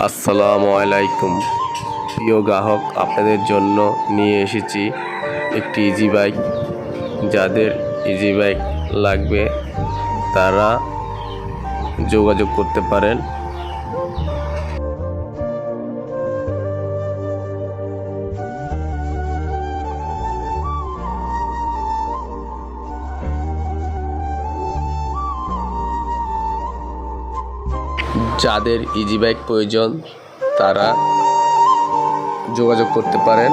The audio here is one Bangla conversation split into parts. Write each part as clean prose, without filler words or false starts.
আসসালামু আলাইকুম প্রিয় গ্রাহক, আপনাদের জন্য নিয়ে এসেছি একটি ইজি বাইক। যাদের ইজি বাইক লাগবে তারা যোগাযোগ করতে পারেন। যাদের ইজি বাইক প্রয়োজন তারা যোগাযোগ করতে পারেন।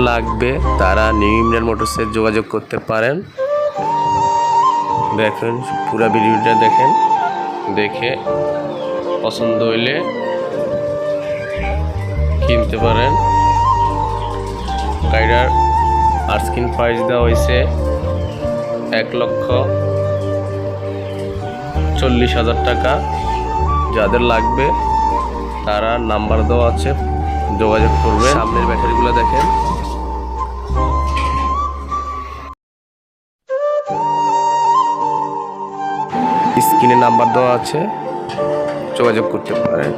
লাগবে তারা নিউ ইমরান মোটরসে যোগাযোগ করতে পারেন। দেখেন পুরো ভিডিওটা দেখেন, দেখে পছন্দ হইলে কিনতে পারেন। গাড়িটার আস্কিং প্রাইস দেওয়া হয়েছে 1,40,000 টাকা। যাদের লাগবে তারা নাম্বার দেওয়া আছে, যোগাযোগ করবে। সামনের ব্যাটারিগুলো দেখেন, স্ক্রিনে নাম্বার দেওয়া আছে, যোগাযোগ করতে পারেন।